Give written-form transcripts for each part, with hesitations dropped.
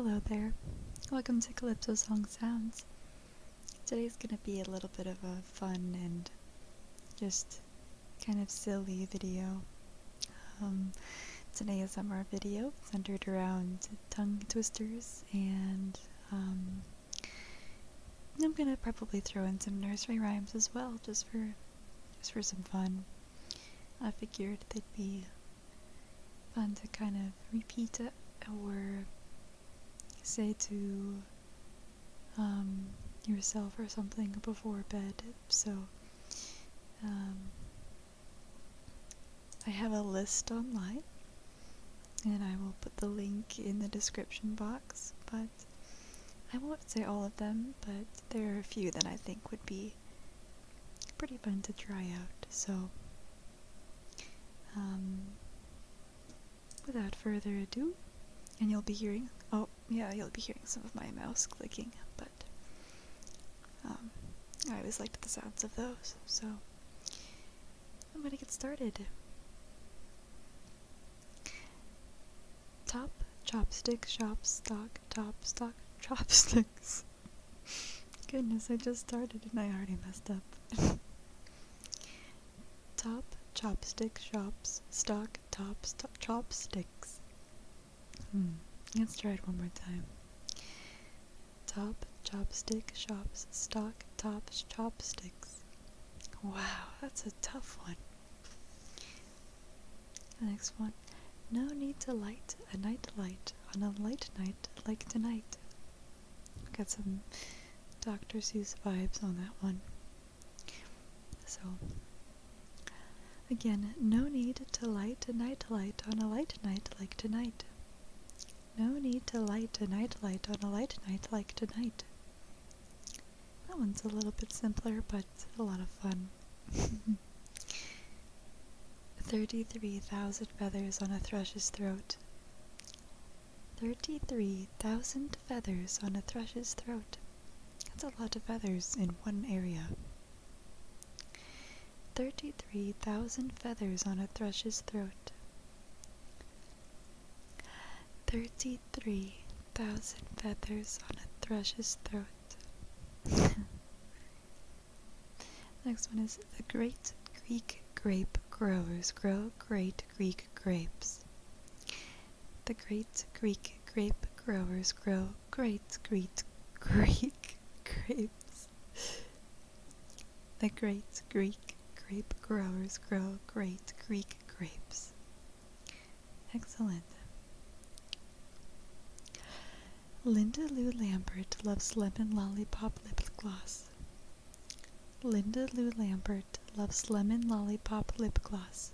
Hello there. Welcome to Calypso Song Sounds. Today's gonna be a little bit of a fun and just kind of silly video. It's an ASMR video centered around tongue twisters, and I'm gonna probably throw in some nursery rhymes as well, just for some fun. I figured they'd be fun to kind of repeat it or say to yourself or something before bed. So I have a list online, and I will put the link in the description box, but I won't say all of them, but there are a few that I think would be pretty fun to try out. So without further ado, and you'll be hearing some of my mouse clicking, but I always liked the sounds of those, so I'm gonna get started. Top, chopstick, shop, stock, top, stock, chopsticks. Goodness, I just started and I already messed up. Top, chopstick, shops, stock, top, stock, chopsticks. Let's try it one more time. Top, chopstick, shops, stock, top, chopsticks. Wow, that's a tough one. The next one. No need to light a night light on a light night like tonight. Got some Dr. Seuss vibes on that one. So, again, no need to light a night light on a light night like tonight. No need to light a night light on a light night like tonight. That one's a little bit simpler, but a lot of fun. 33,000 feathers on a thrush's throat. 33,000 feathers on a thrush's throat. That's a lot of feathers in one area. 33,000 feathers on a thrush's throat. 33,000 feathers on a thrush's throat. Next one is the great Greek grape growers grow great Greek grapes. The great Greek grape growers grow great Greek grapes. The great Greek grape growers grow great Greek grapes. Excellent. Linda Lou Lambert loves lemon lollipop lip gloss. Linda Lou Lambert loves lemon lollipop lip gloss.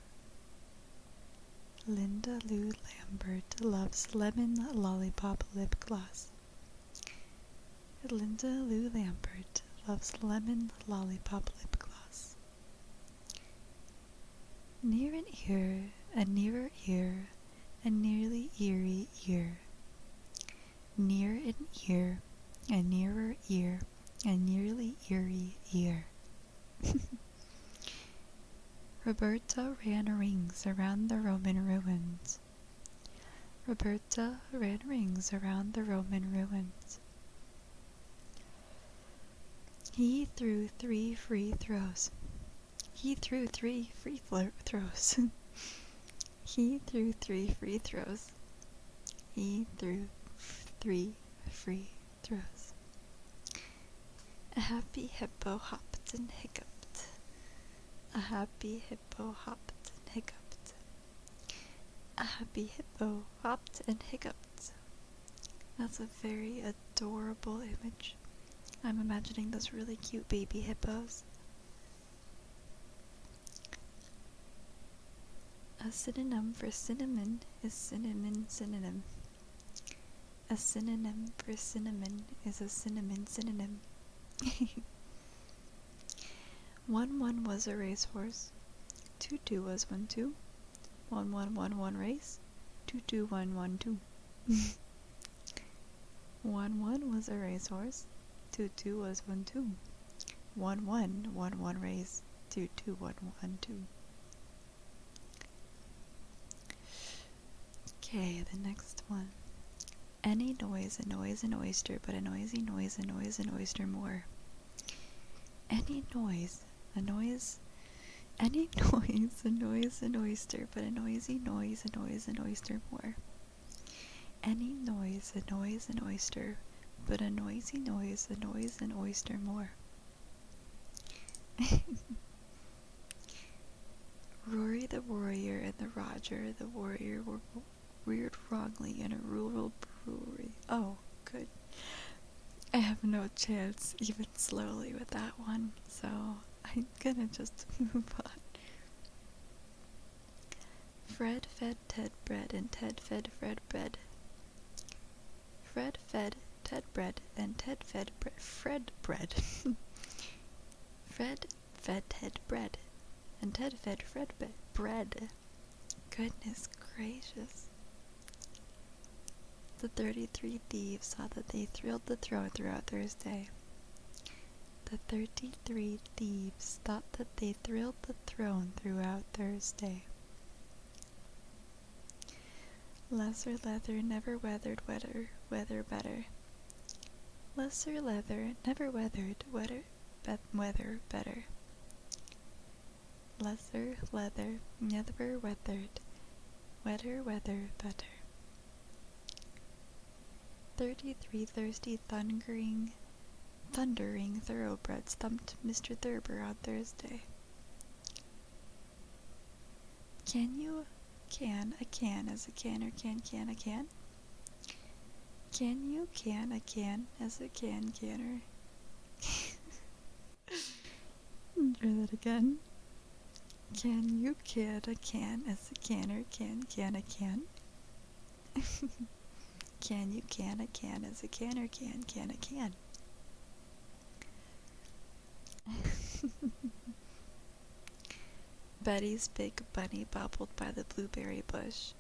Linda Lou Lambert loves lemon lollipop lip gloss. Linda Lou Lambert loves lemon lollipop lip gloss. Near an ear, a nearer ear, a nearly eerie ear. Near an ear, a nearer ear, a nearly eerie ear. Roberta ran rings around the Roman ruins. Roberta ran rings around the Roman ruins. He threw 3 free throws. He threw 3 free throws. He threw 3 free throws. He threw 3 free throws. A happy hippo hopped and hiccuped. A happy hippo hopped and hiccuped. A happy hippo hopped and hiccuped. That's a very adorable image. I'm imagining those really cute baby hippos. A synonym for cinnamon is cinnamon synonym. A synonym for cinnamon is a cinnamon synonym. 1-1 was a racehorse. 2-2 was 1-2. 1-1-1-1 race. 2-2-1-1-2. 1-1 was a racehorse. 2-2 was 1-2. 1-1-1-1 race. 2-2-1-1-2. Okay, the next one. Any noise annoys an oyster, but a noisy noise annoys an oyster more. Any noise annoys Any noise annoys an oyster, but a noisy noise annoys an oyster more. Any noise annoys an oyster, but a noisy noise annoys an oyster more. Rory the warrior and the Roger the warrior were reared wrongly in a rural brewery. Oh, good. I have no chance even slowly with that one, so I'm gonna just move on. Fred fed Ted bread and Ted fed Fred bread. Fred fed Ted bread and Ted fed Fred bread. Fred fed Ted bread and Ted fed Fred bread. Goodness gracious. The 33 thieves saw that they thrilled the throne throughout Thursday. The 33 thieves thought that they thrilled the throne throughout Thursday. Lesser leather never weathered weather better. Lesser leather never weathered weather better. Lesser leather never weathered weather better. 33 thirsty thundering thoroughbreds thumped Mr. Thurber on Thursday. Can you can a can as a canner can a can? Can you can a can as a canner? Try that again. Can you can a can as a canner can a can? Can you can a can as a canner can a can? Betty's big bunny bobbled by the blueberry bush.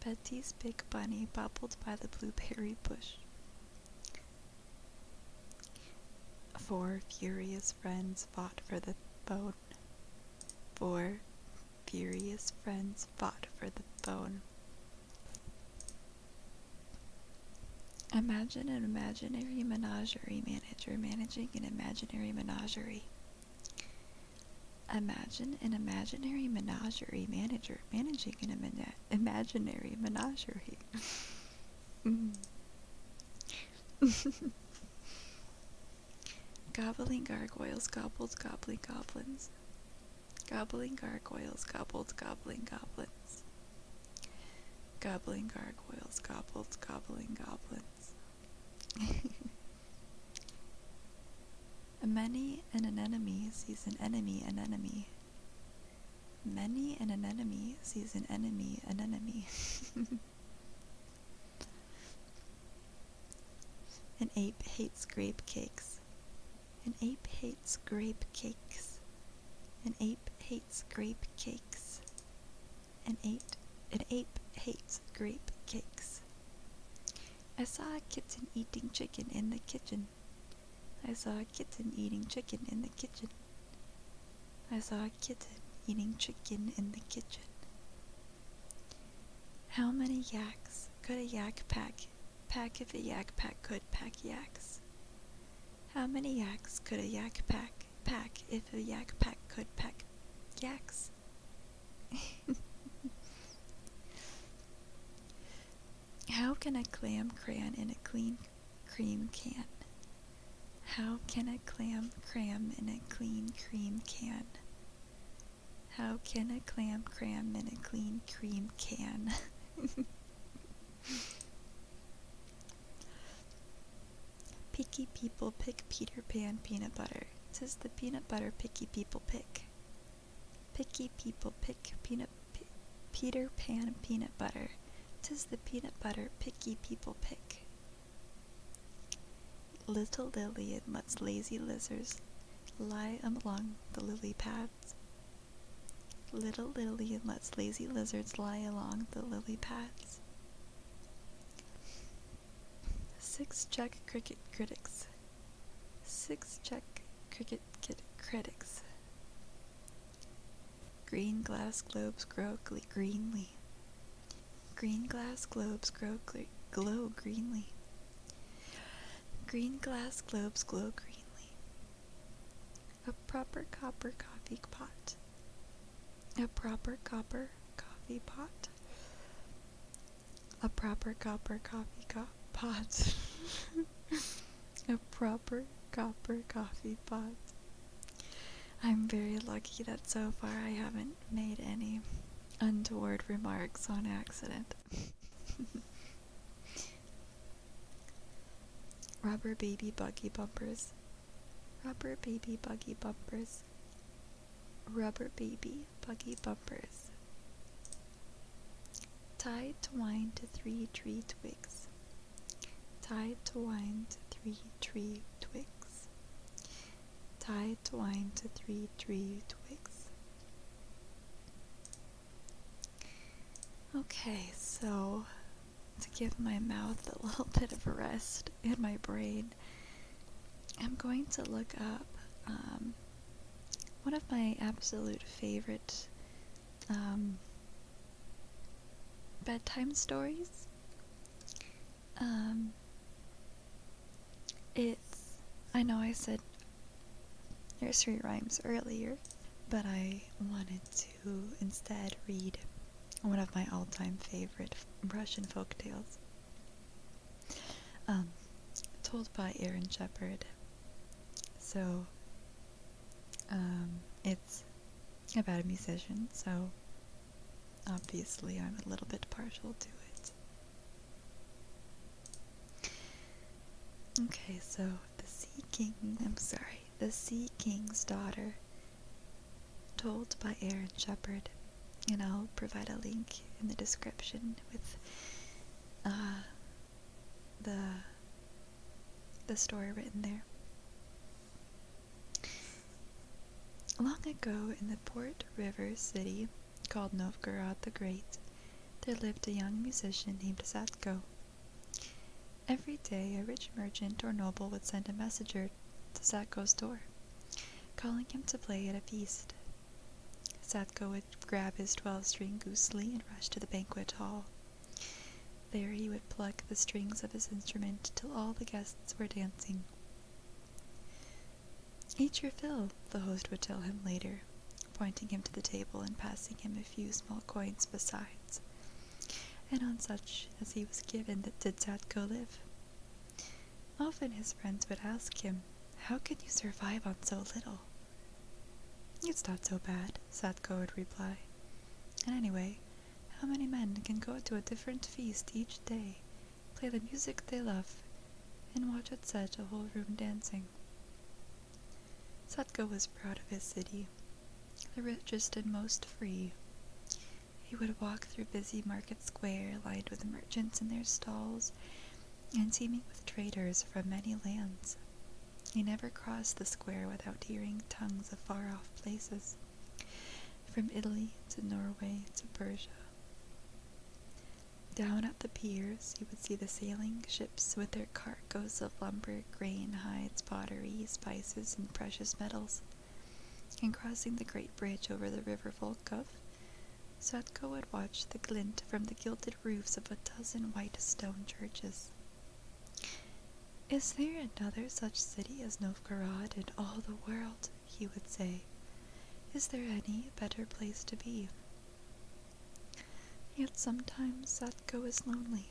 Betty's big bunny bobbled by the blueberry bush. 4 furious friends fought for the bone. 4 furious friends fought for the bone. Imagine an imaginary menagerie manager managing an imaginary menagerie. Imagine an imaginary menagerie manager managing an imaginary menagerie. Gobbling gargoyles gobbled gobbling goblins. Gobbling gargoyles gobbled gobbling goblins. Gobbling gargoyles gobbled gobbling goblins. A many and an enemy sees an enemy an enemy. Many and an enemy sees an enemy an enemy. An ape hates grape cakes. An ape hates grape cakes. An ape hates grape cakes. An ape hates grape cakes. I saw a kitten eating chicken in the kitchen. I saw a kitten eating chicken in the kitchen. I saw a kitten eating chicken in the kitchen. How many yaks could a yak pack if a yak pack could pack yaks? How many yaks could a yak pack if a yak pack could pack yaks? How can a clam cram in a clean cream can? How can a clam cram in a clean cream can? How can a clam cram in a clean cream can? Picky people pick Peter Pan peanut butter. 'Tis the peanut butter picky people pick. Picky people pick Peter Pan peanut butter. 'Tis the peanut butter picky people pick. Little Lillian lets lazy lizards lie along the lily pads. Little Lillian lets lazy lizards lie along the lily pads. 6 Czech cricket critics. 6 Czech cricket critics. Green glass globes grow greenly. Green glass globes grow glow greenly. Green glass globes glow greenly. A proper copper coffee pot. A proper copper coffee pot. A proper copper coffee pot. A proper copper coffee pot. I'm very lucky that so far I haven't made any untoward remarks on accident. Rubber baby buggy bumpers. Rubber baby buggy bumpers. Rubber baby buggy bumpers. Tied twine to 3 tree twigs. Tied twine to 3 tree twigs. Tied twine to 3 tree twigs. Okay, so to give my mouth a little bit of a rest and my brain, I'm going to look up one of my absolute favorite bedtime stories. I know I said nursery rhymes earlier, but I wanted to instead read one of my all-time favorite Russian folk tales, told by Aaron Shepard. So, it's about a musician, so obviously I'm a little bit partial to it. Okay, so the Sea King's Daughter, told by Aaron Shepard, and I'll provide a link in the description with the story written there. Long ago, in the port river city called Novgorod the Great, there lived a young musician named Satko. Every day, a rich merchant or noble would send a messenger to Satko's door, calling him to play at a feast. Satko would grab his 12-string gusli and rush to the banquet hall. There he would pluck the strings of his instrument till all the guests were dancing. "Eat your fill," the host would tell him later, pointing him to the table and passing him a few small coins besides. And on such as he was given did Satko live. Often his friends would ask him, "How can you survive on so little?" "It's not so bad," Satko would reply. "And anyway, how many men can go to a different feast each day, play the music they love, and watch it set a whole room dancing?" Satko was proud of his city, the richest and most free. He would walk through busy market square lined with merchants in their stalls, and teeming with traders from many lands. He never crossed the square without hearing tongues of far-off places, from Italy to Norway to Persia. Down at the piers, you would see the sailing ships with their cargoes of lumber, grain, hides, pottery, spices, and precious metals. And crossing the great bridge over the river Volkhov, Satko would watch the glint from the gilded roofs of a dozen white stone churches. "Is there another such city as Novgorod in all the world?" he would say. "Is there any better place to be?" Yet sometimes Satko is lonely.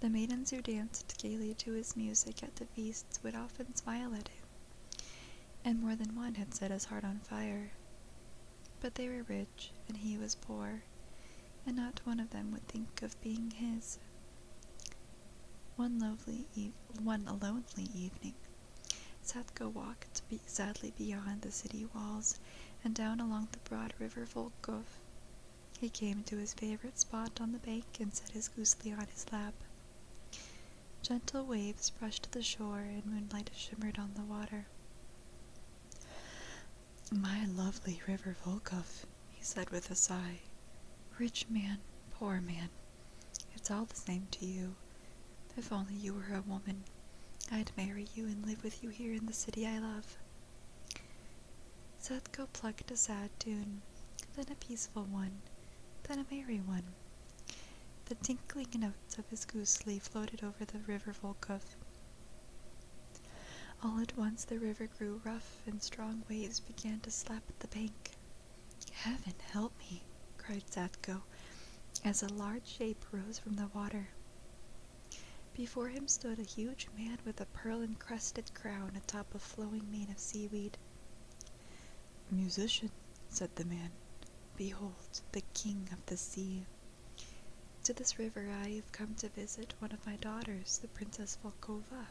The maidens who danced gaily to his music at the feasts would often smile at him, and more than one had set his heart on fire. But they were rich, and he was poor, and not one of them would think of being his. One lonely evening, Satko walked sadly beyond the city walls and down along the broad river Volkhov. He came to his favorite spot on the bank and set his gusli on his lap. Gentle waves brushed the shore and moonlight shimmered on the water. "My lovely river Volkhov," he said with a sigh. "Rich man, poor man, it's all the same to you. If only you were a woman, I'd marry you and live with you here in the city I love." Satko plucked a sad tune, then a peaceful one, then a merry one. The tinkling notes of his gusli floated over the river Volkhov. All at once the river grew rough, and strong waves began to slap at the bank. "Heaven help me!" cried Zatko, as a large shape rose from the water. Before him stood a huge man with a pearl-encrusted crown atop a flowing mane of seaweed. "Musician," said the man, "behold, the king of the sea. To this river I have come to visit one of my daughters, the Princess Volkova.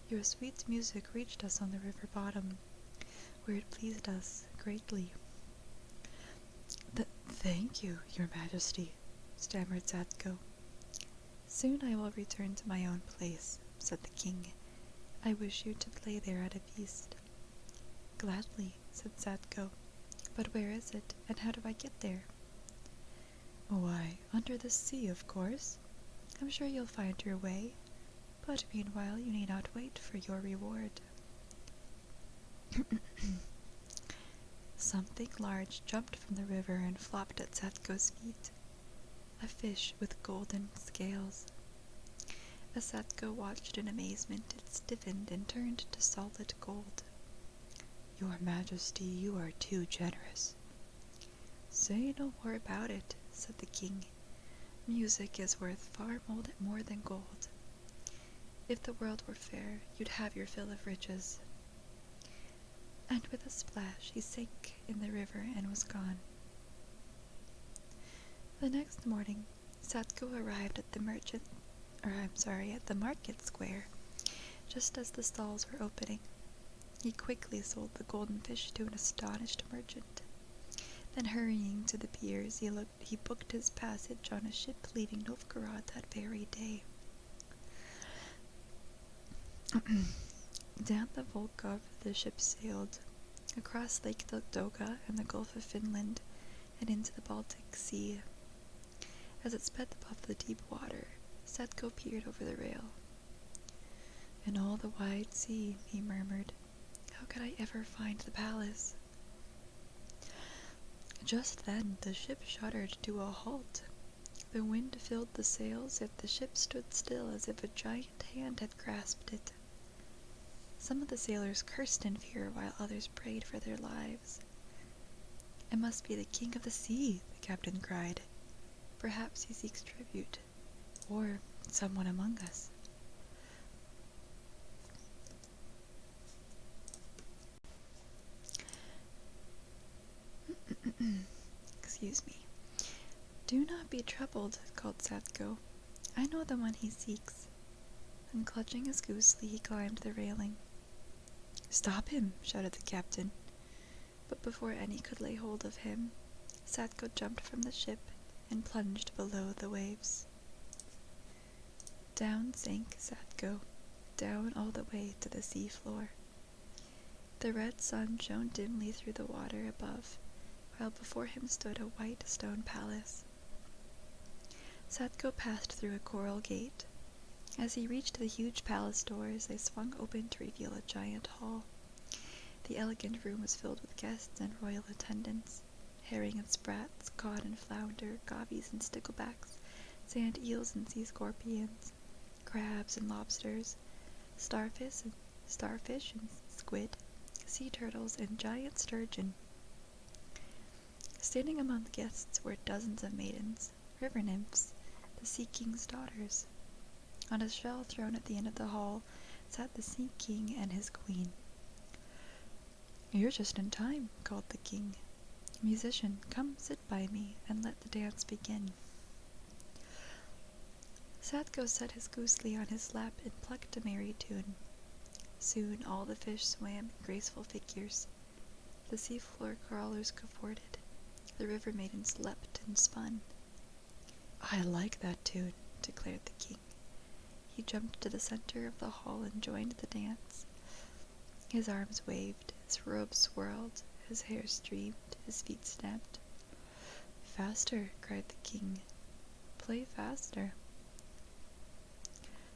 Your sweet music reached us on the river bottom, where it pleased us greatly." "Thank you, your majesty," stammered Zatko. "Soon I will return to my own place," said the king. "I wish you to play there at a feast." "Gladly," said Zatko. "But where is it, and how do I get there?" "Why, under the sea, of course. I'm sure you'll find your way, but meanwhile you need not wait for your reward." Something large jumped from the river and flopped at Zatko's feet. A fish with golden scales. As Zatko watched in amazement, it stiffened and turned to solid gold. "Your majesty, you are too generous." "Say no more about it," said the king. "Music is worth far more than gold. If the world were fair, you'd have your fill of riches." And with a splash he sank in the river and was gone. The next morning, Zatko arrived at the market square, just as the stalls were opening. He quickly sold the golden fish to an astonished merchant. Then hurrying to the piers, he booked his passage on a ship leaving Novgorod that very day. Down the Volkhov the ship sailed, across Lake Ladoga and the Gulf of Finland, and into the Baltic Sea. As it sped above the deep water, Zatko peered over the rail. "In all the wide sea," he murmured, "how could I ever find the palace?" Just then the ship shuddered to a halt. The wind filled the sails, yet the ship stood still as if a giant hand had grasped it. Some of the sailors cursed in fear, while others prayed for their lives. "It must be the king of the sea," the captain cried. "Perhaps he seeks tribute, or someone among us." Excuse me. "Do not be troubled," called Zatko. "I know the one he seeks." And clutching his gusli, he climbed the railing. "Stop him!" shouted the captain. But before any could lay hold of him, Zatko jumped from the ship and plunged below the waves. Down sank Zatko, down all the way to the sea floor. The red sun shone dimly through the water above, while before him stood a white stone palace. Zatko passed through a coral gate. As he reached the huge palace doors, they swung open to reveal a giant hall. The elegant room was filled with guests and royal attendants. Herring and sprats, cod and flounder, gobies and sticklebacks, sand eels and sea scorpions, crabs and lobsters, starfish and squid, sea turtles and giant sturgeon. Standing among the guests were dozens of maidens, river nymphs, the Sea King's daughters. On a shell thrown at the end of the hall sat the Sea King and his queen. "You're just in time," called the king. "Musician, come sit by me, and let the dance begin." Zatko set his gusli on his lap and plucked a merry tune. Soon all the fish swam in graceful figures. The seafloor crawlers cavorted. The river maidens leapt and spun. "I like that tune," declared the king. He jumped to the center of the hall and joined the dance. His arms waved, his robes swirled, his hair streamed, his feet snapped. "Faster," cried the king. "Play faster."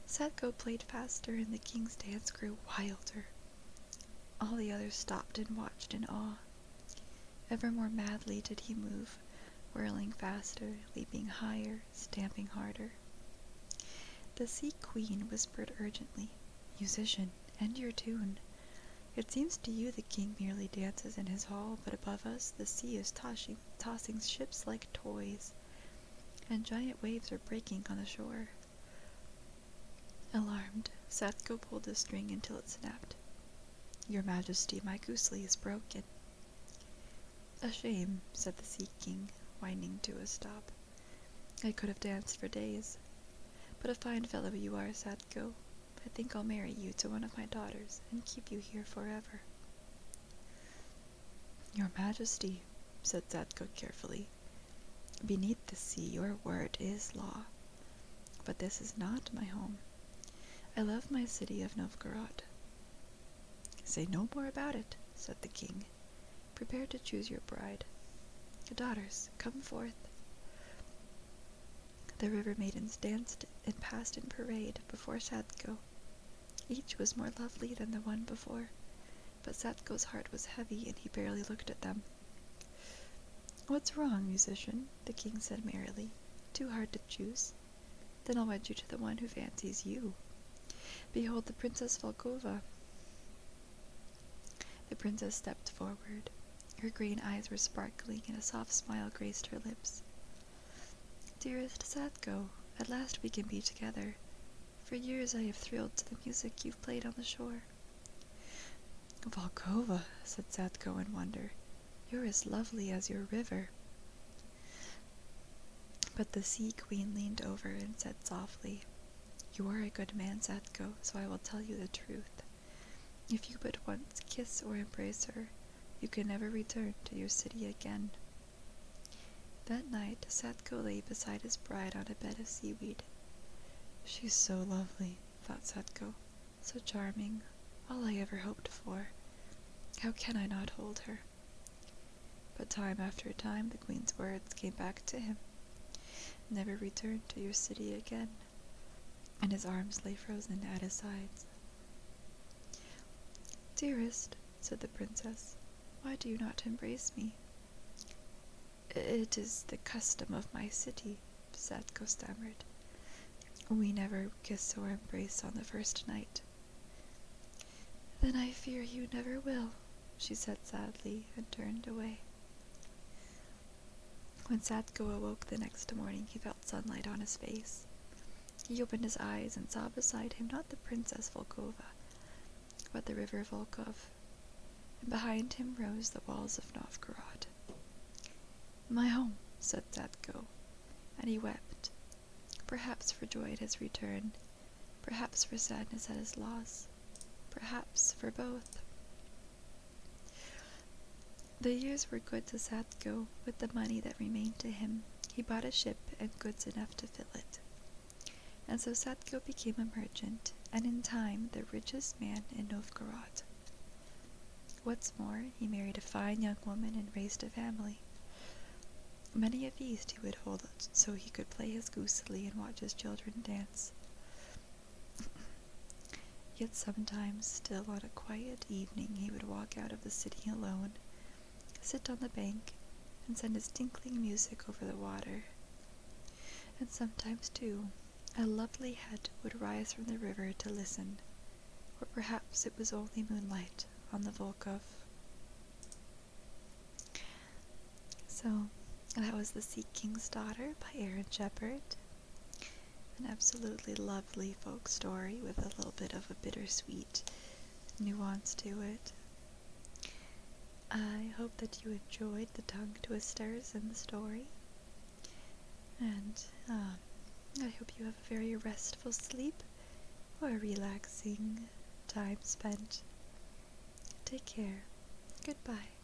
Zatko played faster, and the king's dance grew wilder. All the others stopped and watched in awe. Ever more madly did he move, whirling faster, leaping higher, stamping harder. The Sea Queen whispered urgently, "Musician, end your tune. It seems to you the king merely dances in his hall, but above us the sea is tossing ships like toys, and giant waves are breaking on the shore." Alarmed, Satko pulled the string until it snapped. "Your Majesty, my goosely is broken." "A shame," said the Sea King, winding to a stop. "I could have danced for days. But a fine fellow you are, Satko. I think I'll marry you to one of my daughters and keep you here forever." "Your Majesty," said Satko carefully, "beneath the sea your word is law. But this is not my home. I love my city of Novgorod." "Say no more about it," said the king. "Prepare to choose your bride. Daughters, come forth." The river maidens danced and passed in parade before Satko. Each was more lovely than the one before, but Satko's heart was heavy and he barely looked at them. "What's wrong, musician?" the king said merrily. "Too hard to choose? Then I'll wed you to the one who fancies you. Behold the Princess Volkova." The princess stepped forward. Her green eyes were sparkling and a soft smile graced her lips. "Dearest Satko, at last we can be together. For years I have thrilled to the music you've played on the shore." "Volkova," said Satko in wonder, "you're as lovely as your river." But the Sea Queen leaned over and said softly, "You are a good man, Satko, so I will tell you the truth. If you but once kiss or embrace her, you can never return to your city again." That night Satko lay beside his bride on a bed of seaweed. "She's so lovely," thought Satko, "so charming, all I ever hoped for. How can I not hold her?" But time after time the queen's words came back to him. "Never return to your city again," and his arms lay frozen at his sides. "Dearest," said the princess, "why do you not embrace me?" "It is the custom of my city," Satko stammered. "We never kiss or embrace on the first night." "Then I fear you never will," she said sadly, and turned away. When Satko awoke the next morning he felt sunlight on his face. He opened his eyes and saw beside him not the Princess Volkova, but the river Volkhov, and behind him rose the walls of Novgorod. "My home," said Satko, and he wept, perhaps for joy at his return, perhaps for sadness at his loss, perhaps for both. The years were good to Satko. With the money that remained to him, he bought a ship and goods enough to fill it. And so Satko became a merchant, and in time the richest man in Novgorod. What's more, he married a fine young woman and raised a family. Many a feast he would hold so he could play his goosely and watch his children dance. Yet sometimes, still on a quiet evening, he would walk out of the city alone, sit on the bank, and send his tinkling music over the water. And sometimes, too, a lovely head would rise from the river to listen, or perhaps it was only moonlight on the Volkhov. So, that was The Sea King's Daughter by Aaron Shepard. An absolutely lovely folk story with a little bit of a bittersweet nuance to it. I hope that you enjoyed the tongue twisters in the story, and I hope you have a very restful sleep or a relaxing time spent. Take care. Goodbye.